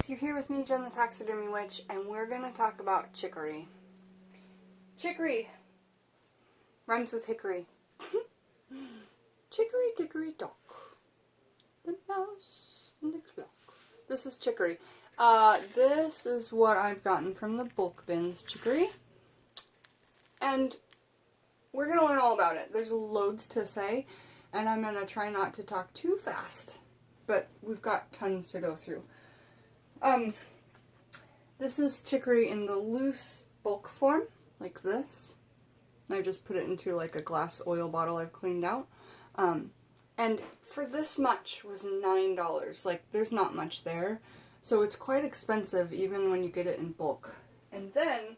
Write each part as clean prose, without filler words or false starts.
You're here with me, Jen the Taxidermy Witch, and we're going to talk about chicory. Chicory rhymes with hickory. Chicory dickory dock, the mouse and the clock. This is chicory. This is what I've gotten from the bulk bins chicory. And we're going to learn all about it. There's loads to say, and I'm going to try not to talk too fast. But we've got tons to go through. This is chicory in the loose bulk form, like this. I just put it into like a glass oil bottle I've cleaned out. And for this much was $9. Like, there's not much there. So it's quite expensive even when you get it in bulk. And then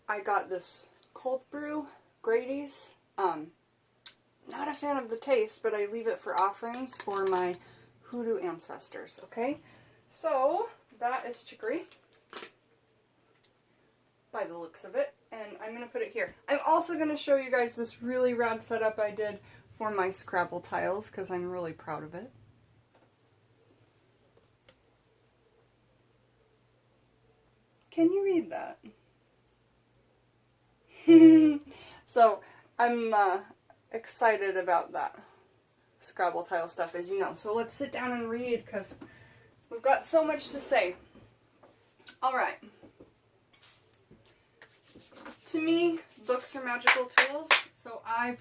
I got this cold brew Grady's. Not a fan of the taste, but I leave it for offerings for my hoodoo ancestors, okay? So, that is chicory, by the looks of it, and I'm going to put it here. I'm also going to show you guys this really rad setup I did for my Scrabble tiles, because I'm really proud of it. Can you read that? So, I'm excited about that Scrabble tile stuff, as you know. So let's sit down and read, because we've got so much to say. Alright. To me, books are magical tools, so I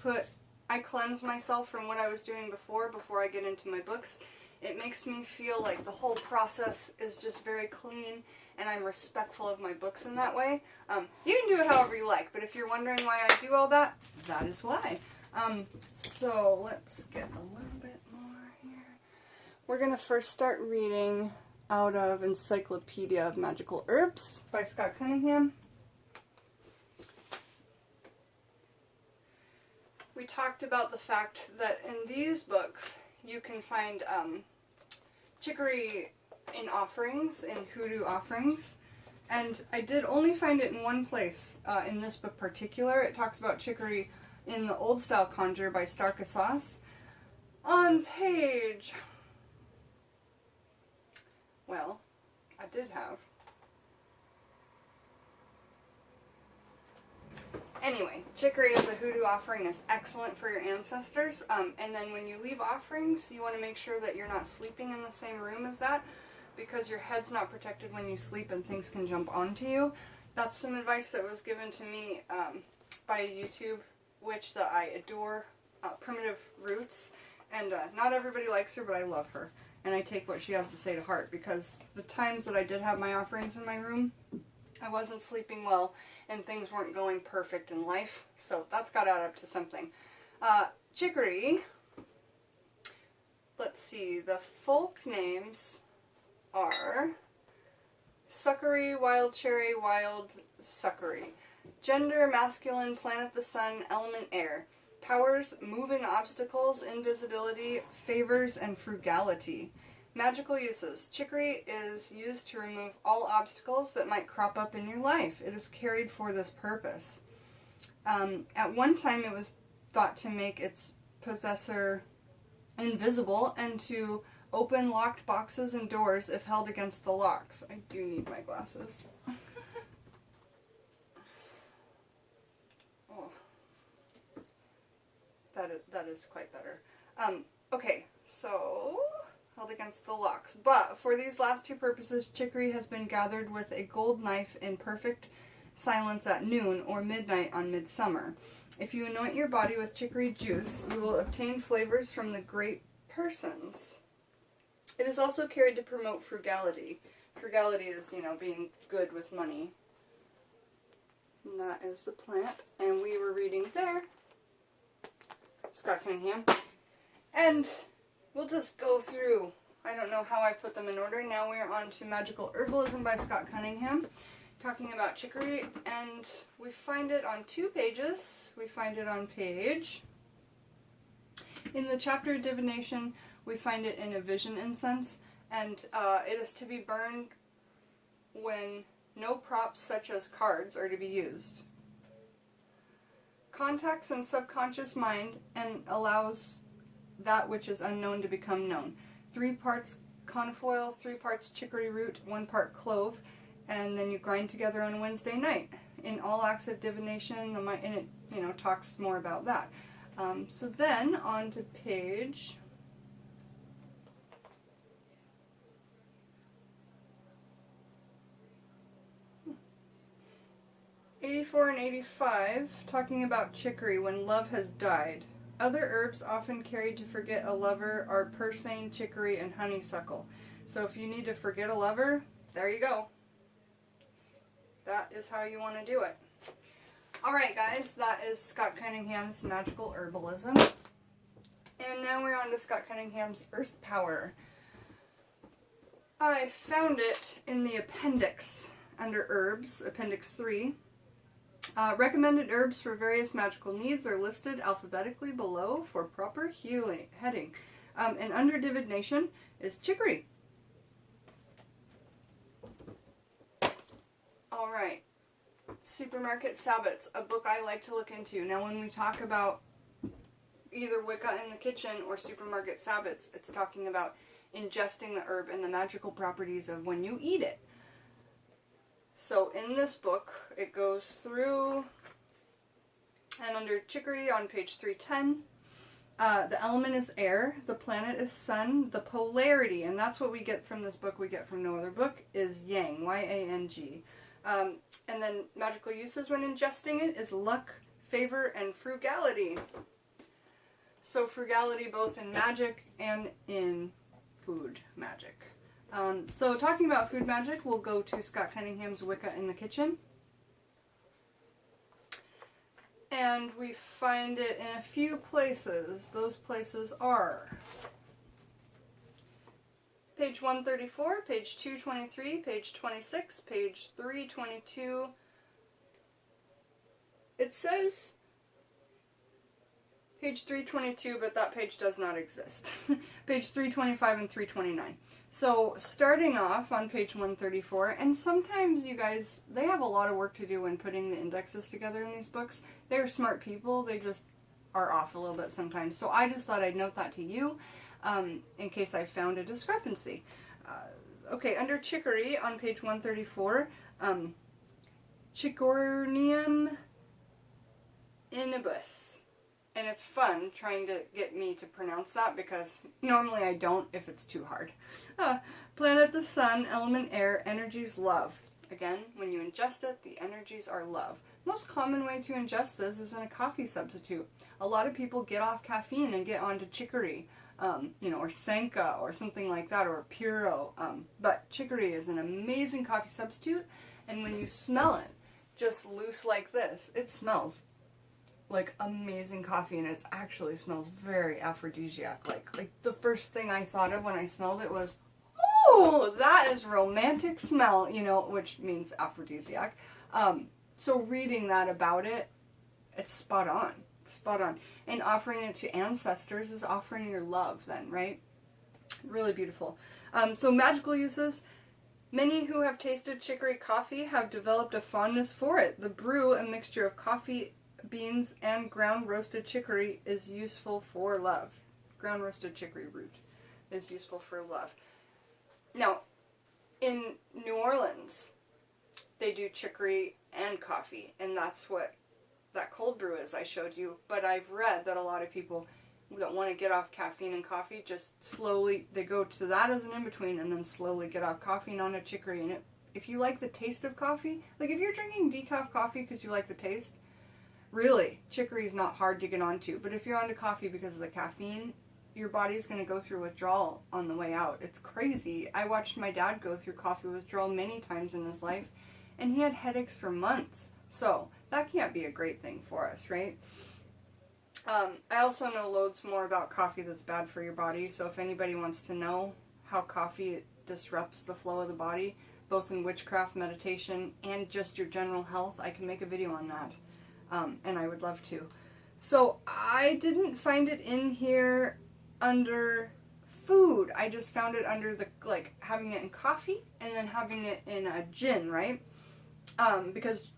cleanse myself from what I was doing before I get into my books. It makes me feel like the whole process is just very clean, and I'm respectful of my books in that way. You can do it however you like, but if you're wondering why I do all that, that is why. So let's get a little bit more here. We're going to first start reading out of Encyclopedia of Magical Herbs by Scott Cunningham. We talked about the fact that in these books you can find chicory in offerings, in hoodoo offerings, and I did only find it in one place in this book particular. It talks about chicory in the Old Style Conjure by Starkasauce on page, well, I did have. Anyway, chicory as a hoodoo offering is excellent for your ancestors, and then when you leave offerings, you want to make sure that you're not sleeping in the same room as that, because your head's not protected when you sleep and things can jump onto you. That's some advice that was given to me by a YouTube witch that I adore, Primitive Roots, and not everybody likes her, but I love her, and I take what she has to say to heart, because the times that I did have my offerings in my room, I wasn't sleeping well, and things weren't going perfect in life, so that's got to add up to something. Chicory, let's see, the folk names are Succory, Wild Cherry, Wild Succory. Gender, masculine, planet the sun, element air. Powers, moving obstacles, invisibility, favors, and frugality. Magical uses. Chicory is used to remove all obstacles that might crop up in your life. It is carried for this purpose. At one time it was thought to make its possessor invisible and to open locked boxes and doors if held against the locks. I do need my glasses. That is quite better. Okay, so held against the locks. But for these last two purposes, chicory has been gathered with a gold knife in perfect silence at noon or midnight on midsummer. If you anoint your body with chicory juice, you will obtain flavors from the great persons. It is also carried to promote frugality. Frugality is, you know, being good with money. And that is the plant. And we were reading there, Scott Cunningham. And we'll just go through. I don't know how I put them in order. Now we're on to Magical Herbalism by Scott Cunningham, talking about chicory, and we find it on 2 pages. We find it on page, in the chapter Divination, we find it in a vision incense, and it is to be burned when no props such as cards are to be used. Contacts in subconscious mind and allows that which is unknown to become known. 3 parts confoil, 3 parts chicory root, 1 part clove, and then you grind together on Wednesday night. In All Acts of Divination, and it, you know, talks more about that. So then on to page 84 and 85, talking about chicory when love has died. Other herbs often carried to forget a lover are purslane, chicory, and honeysuckle. So if you need to forget a lover, there you go. That is how you want to do it. Alright guys, that is Scott Cunningham's Magical Herbalism. And now we're on to Scott Cunningham's Earth Power. I found it in the appendix under herbs, appendix 3. Recommended herbs for various magical needs are listed alphabetically below for proper heading. And under divination is chicory. Alright, Supermarket Sabbats, a book I like to look into. Now when we talk about either Wicca in the kitchen or Supermarket Sabbats, it's talking about ingesting the herb and the magical properties of when you eat it. So in this book, it goes through, and under chicory on page 310, the element is air, the planet is sun, the polarity, and that's what we get from this book, we get from no other book, is yang, Y-A-N-G. And then magical uses when ingesting it is luck, favor, and frugality. So frugality both in magic and in food magic. So talking about food magic, we'll go to Scott Cunningham's Wicca in the Kitchen. And we find it in a few places. Those places are page 134, page 223, page 26, page 322. It says page 322, but that page does not exist. Page 325 and 329. So starting off on page 134, and sometimes you guys, they have a lot of work to do when putting the indexes together in these books. They're smart people, they just are off a little bit sometimes. So I just thought I'd note that to you in case I found a discrepancy. Okay, under chicory on page 134, Chicornium inibus. And it's fun trying to get me to pronounce that because normally I don't if it's too hard. Planet the sun, element air, energies love. Again, when you ingest it, the energies are love. Most common way to ingest this is in a coffee substitute. A lot of people get off caffeine and get onto chicory, you know, or senka or something like that, or puro. But chicory is an amazing coffee substitute, and when you smell it, just loose like this, it smells like amazing coffee, and it actually smells very aphrodisiac. Like the first thing I thought of when I smelled it was, oh, that is romantic smell, you know, which means aphrodisiac. So reading that about it, it's spot on. It's spot on. And offering it to ancestors is offering your love then, right? Really beautiful. So magical uses. Many who have tasted chicory coffee have developed a fondness for it. The brew, a mixture of coffee beans and ground roasted chicory, is useful for love. Ground roasted chicory root is useful for love. Now, in New Orleans, they do chicory and coffee, and that's what that cold brew is I showed you. But I've read that a lot of people that want to get off caffeine and coffee just slowly, they go to that as an in-between and then slowly get off coffee and onto chicory. And if you like the taste of coffee, like if you're drinking decaf coffee because you like the taste, really, chicory is not hard to get onto. But if you're onto coffee because of the caffeine, your body's going to go through withdrawal on the way out. It's crazy. I watched my dad go through coffee withdrawal many times in his life, and he had headaches for months. So that can't be a great thing for us, right? I also know loads more about coffee that's bad for your body. So if anybody wants to know how coffee disrupts the flow of the body, both in witchcraft, meditation, and just your general health, I can make a video on that. And I would love to. So I didn't find it in here under food. I just found it under the, like, having it in coffee and then having it in a gin, right? Because,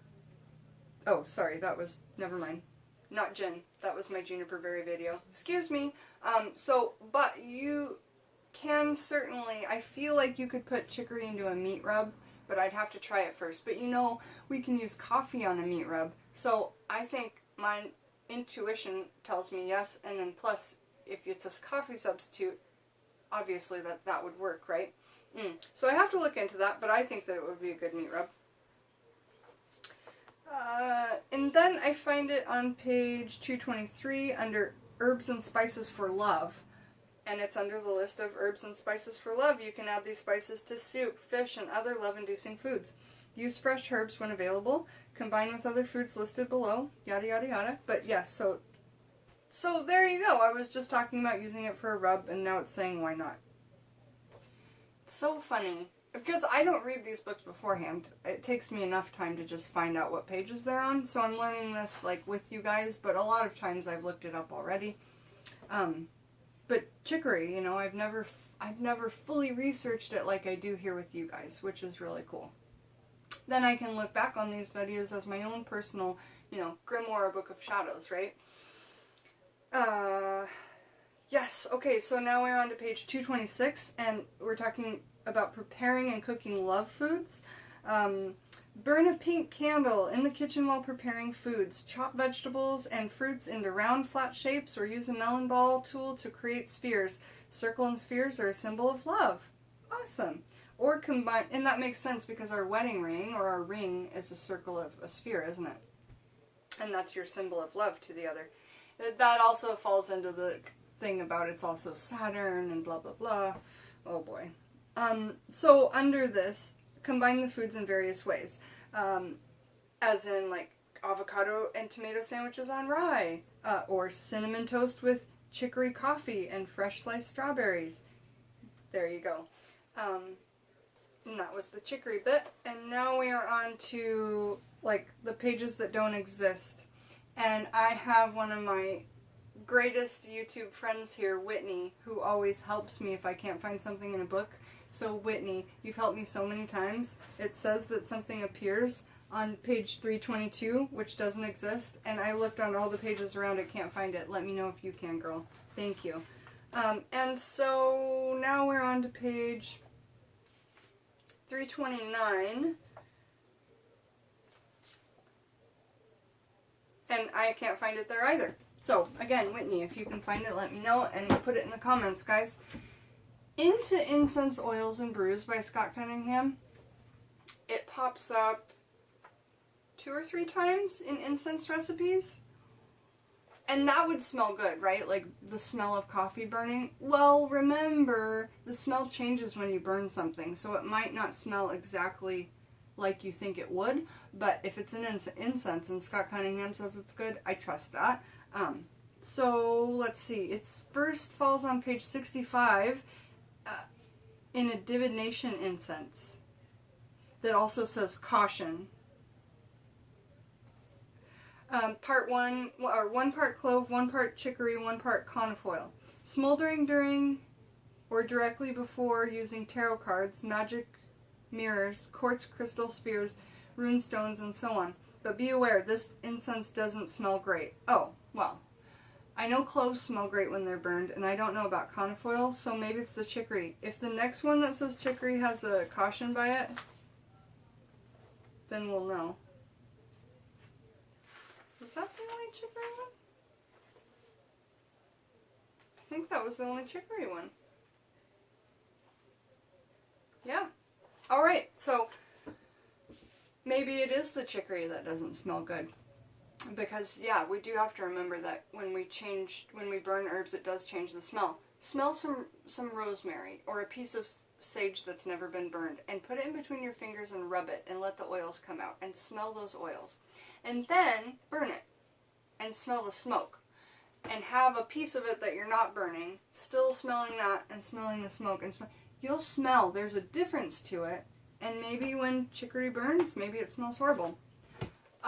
oh, sorry, that was, never mind. Not gin. That was my juniper berry video. Excuse me. But you can certainly, I feel like you could put chicory into a meat rub, but I'd have to try it first. But you know, we can use coffee on a meat rub, so I think my intuition tells me yes, and then plus, if it's a coffee substitute, obviously that would work, right? So I have to look into that, but I think that it would be a good meat rub. And then I find it on page 223 under Herbs and Spices for Love. And it's under the list of herbs and spices for love. You can add these spices to soup, fish, and other love-inducing foods. Use fresh herbs when available. Combine with other foods listed below. Yada, yada, yada. But yes, so there you go. I was just talking about using it for a rub, and now it's saying why not. It's so funny. Because I don't read these books beforehand. It takes me enough time to just find out what pages they're on. So I'm learning this like with you guys, but a lot of times I've looked it up already. But chicory, you know, I've never fully researched it like I do here with you guys, which is really cool. Then I can look back on these videos as my own personal, you know, grimoire book of shadows, right? Yes, okay, so now we're on to page 226, and we're talking about preparing and cooking love foods. Burn a pink candle in the kitchen while preparing foods. Chop vegetables and fruits into round, flat shapes, or use a melon ball tool to create spheres. Circle and spheres are a symbol of love. Awesome. Or combine, and that makes sense because our wedding ring, or our ring, is a circle of a sphere, isn't it? And that's your symbol of love to the other. That also falls into the thing about it's also Saturn and blah, blah, blah. Oh boy. So under this, combine the foods in various ways, as in like avocado and tomato sandwiches on rye, or cinnamon toast with chicory coffee and fresh sliced strawberries. There you go. And that was the chicory bit, and now we are on to like the pages that don't exist. And I have one of my greatest YouTube friends here, Whitney, who always helps me if I can't find something in a book. So Whitney, you've helped me so many times. It says that something appears on page 322, which doesn't exist, and I looked on all the pages around it, can't find it. Let me know if you can, girl. Thank you. And so now we're on to page 329, and I can't find it there either. So again, Whitney, if you can find it, let me know, and put it in the comments, guys. Into Incense Oils and Brews by Scott Cunningham. It pops up 2 or 3 times in incense recipes. And that would smell good, right? Like the smell of coffee burning. Well, remember, the smell changes when you burn something, so it might not smell exactly like you think it would, but if it's an incense and Scott Cunningham says it's good, I trust that. So let's see, it first falls on page 65 in a divination incense that also says caution. Part 1, or 1 part clove, 1 part chicory, 1 part conifoil. Smoldering during or directly before using tarot cards, magic mirrors, quartz crystal spheres, rune stones, and so on. But be aware, this incense doesn't smell great. Oh, well, I know cloves smell great when they're burned, and I don't know about conifoil, so maybe it's the chicory. If the next one that says chicory has a caution by it, then we'll know. Was that the only chicory one? I think that was the only chicory one. Yeah. Alright, so maybe it is the chicory that doesn't smell good. Because, yeah, we do have to remember that when we burn herbs, it does change the smell. Smell some rosemary or a piece of sage that's never been burned, and put it in between your fingers and rub it and let the oils come out and smell those oils. And then burn it and smell the smoke. And have a piece of it that you're not burning, still smelling that and smelling the smoke. And you'll smell there's a difference to it. And maybe when chicory burns, maybe it smells horrible.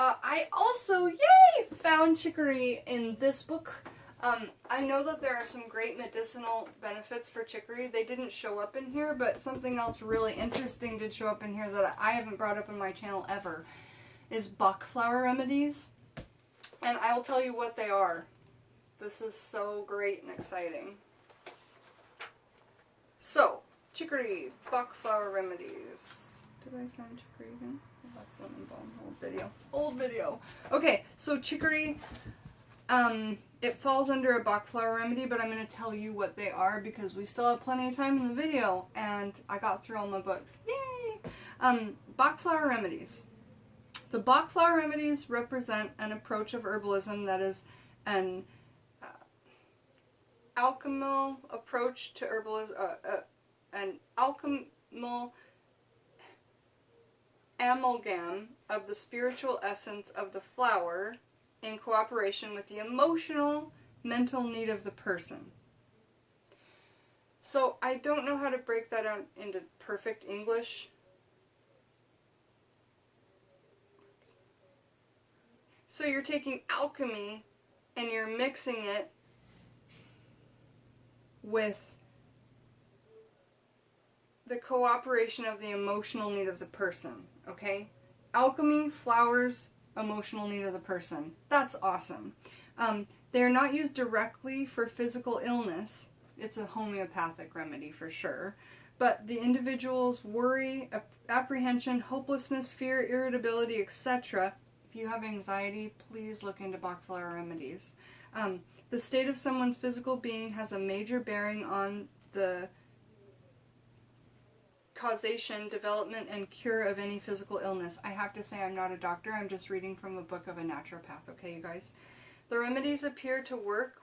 I also, yay, found chicory in this book. I know that there are some great medicinal benefits for chicory. They didn't show up in here, but something else really interesting did show up in here that I haven't brought up in my channel ever, is Bach flower remedies. And I'll tell you what they are. This is so great and exciting. So, Chicory, Bach flower remedies. Did I find chicory again? Oh, that's lemon balm. Old video. Okay, so chicory, it falls under a Bach flower remedy, but I'm going to tell you what they are because we still have plenty of time in the video, and I got through all my books. Yay! Bach flower remedies. The Bach flower remedies represent an approach of herbalism that is an alchemal approach to herbalism, an alchemal amalgam of the spiritual essence of the flower in cooperation with the emotional, mental need of the person. So I don't know how to break that out into perfect English. So you're taking alchemy and you're mixing it with the cooperation of the emotional need of the person, okay? Alchemy, flowers, emotional need of the person. That's awesome. They are not used directly for physical illness. It's a homeopathic remedy for sure. But the individual's worry, apprehension, hopelessness, fear, irritability, etc. If you have anxiety, please look into Bach flower remedies. The state of someone's physical being has a major bearing on the causation, development, and cure of any physical illness. I have to say I'm not a doctor. I'm just reading from a book of a naturopath, okay, you guys? The remedies appear to work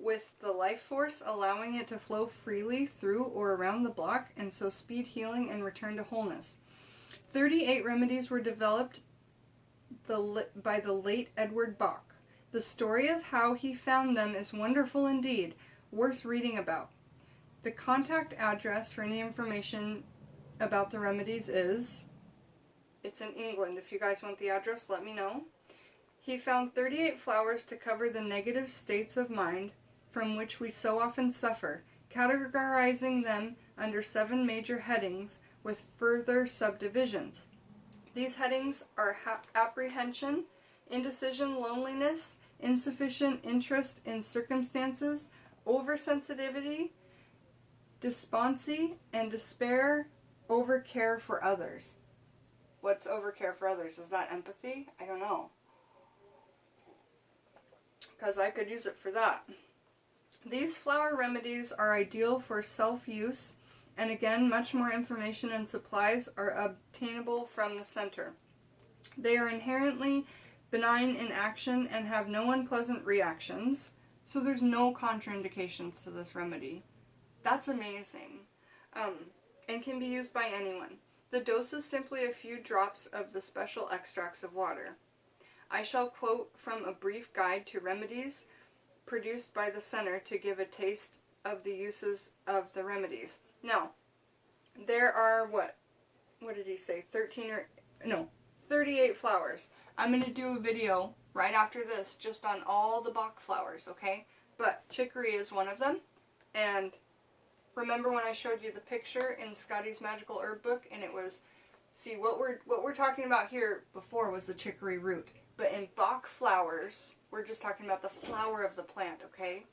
with the life force, allowing it to flow freely through or around the block, and so speed healing and return to wholeness. 38 remedies were developed by the late Edward Bach. The story of how he found them is wonderful indeed, worth reading about. The contact address for any information about the remedies is, it's in England. If you guys want the address, let me know. He found 38 flowers to cover the negative states of mind from which we so often suffer, categorizing them under 7 major headings with further subdivisions. These headings are apprehension, indecision, loneliness, insufficient interest in circumstances, oversensitivity, despondency, and despair, overcare for others. What's overcare for others? Is that empathy? I don't know. Because I could use it for that. These flower remedies are ideal for self-use, and again, much more information and supplies are obtainable from the center. They are inherently benign in action and have no unpleasant reactions, so there's no contraindications to this remedy. That's amazing. And can be used by anyone. The dose is simply a few drops of the special extracts of water. I shall quote from a brief guide to remedies produced by the center to give a taste of the uses of the remedies. Now, there are what did he say? 38 flowers. I'm going to do a video right after this just on all the Bach flowers, okay? But chicory is one of them. And remember when I showed you the picture in Scotty's Magical Herb Book, and it was, see, what we're talking about here before was the chicory root. But in Bach flowers, we're just talking about the flower of the plant, okay?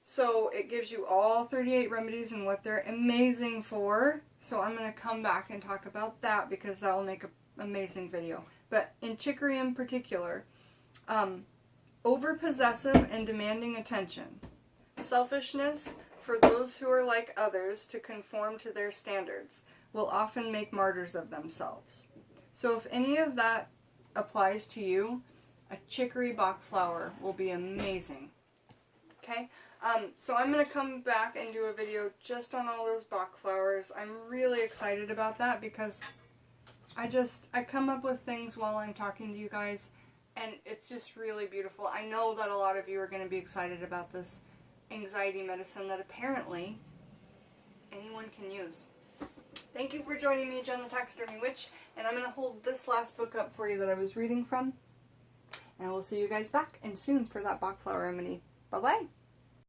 So it gives you all 38 remedies and what they're amazing for. So I'm going to come back and talk about that because that will make an amazing video. But in chicory in particular, over-possessive and demanding attention. Selfishness for those who are like others to conform to their standards will often make martyrs of themselves. So if any of that applies to you, a chicory Bach flower will be amazing. Okay? So I'm going to come back and do a video just on all those Bach flowers. I'm really excited about that because I come up with things while I'm talking to you guys, and it's just really beautiful. I know that a lot of you are going to be excited about this anxiety medicine that apparently anyone can use. Thank you for joining me, Jen the Taxidermy Witch, and I'm going to hold this last book up for you that I was reading from, and I will see you guys back and soon for that Bach flower remedy. Bye-bye!